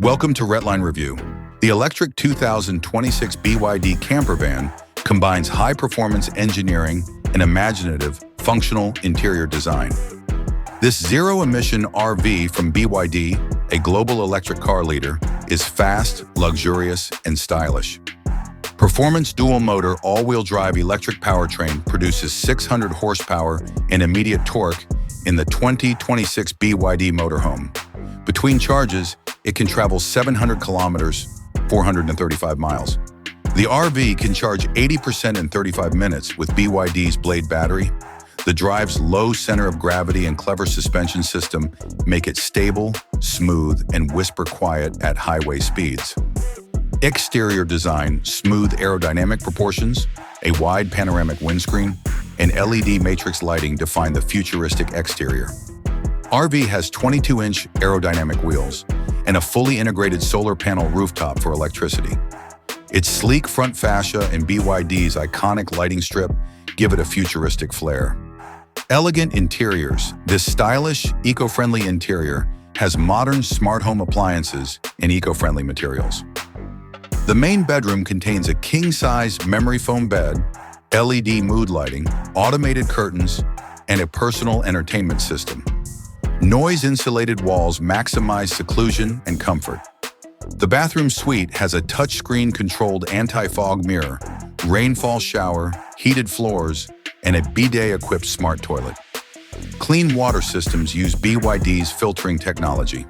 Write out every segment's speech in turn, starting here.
Welcome to Redline Review. The electric 2026 BYD campervan combines high-performance engineering and imaginative, functional interior design. This zero-emission RV from BYD, a global electric car leader, is fast, luxurious, and stylish. Performance dual-motor all-wheel drive electric powertrain produces 600 horsepower and immediate torque in the 2026 BYD Motorhome. Between charges, it can travel 700 kilometers, 435 miles. The RV can charge 80% in 35 minutes with BYD's Blade battery. The drive's low center of gravity and clever suspension system make it stable, smooth, and whisper quiet at highway speeds. Exterior design, smooth aerodynamic proportions, a wide panoramic windscreen, and LED matrix lighting define the futuristic exterior. RV has 22-inch aerodynamic wheels and a fully integrated solar panel rooftop for electricity. Its sleek front fascia and BYD's iconic lighting strip give it a futuristic flair. Elegant interiors. This stylish, eco-friendly interior has modern smart home appliances and eco-friendly materials. The main bedroom contains a king-size memory foam bed, LED mood lighting, automated curtains, and a personal entertainment system. Noise-insulated walls maximize seclusion and comfort. The bathroom suite has a touchscreen-controlled anti-fog mirror, rainfall shower, heated floors, and a bidet-equipped smart toilet. Clean water systems use BYD's filtering technology.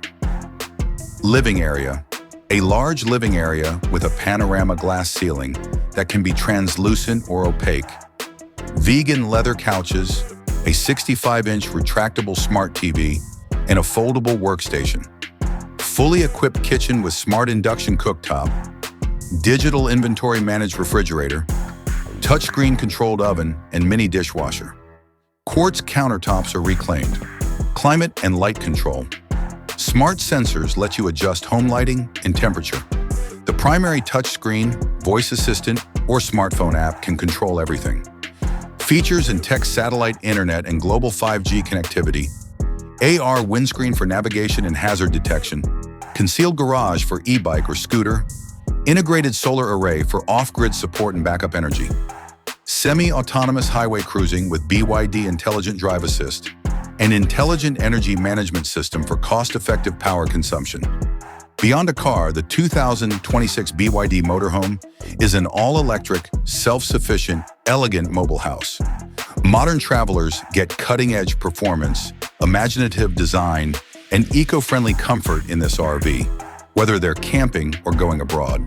Living area. A large living area with a panorama glass ceiling that can be translucent or opaque. Vegan leather couches, a 65-inch retractable smart TV, and a foldable workstation. Fully equipped kitchen with smart induction cooktop, digital inventory managed refrigerator, touchscreen controlled oven, and mini dishwasher. Quartz countertops are reclaimed. Climate and light control. Smart sensors let you adjust home lighting and temperature. The primary touchscreen, voice assistant, or smartphone app can control everything. Features and text satellite internet and global 5G connectivity, AR windscreen for navigation and hazard detection, concealed garage for e-bike or scooter, integrated solar array for off-grid support and backup energy, semi-autonomous highway cruising with BYD Intelligent Drive Assist, an intelligent energy management system for cost-effective power consumption. Beyond a car, the 2026 BYD Motorhome is an all-electric, self-sufficient, elegant mobile house. Modern travelers get cutting-edge performance, imaginative design, and eco-friendly comfort in this RV, whether they're camping or going abroad.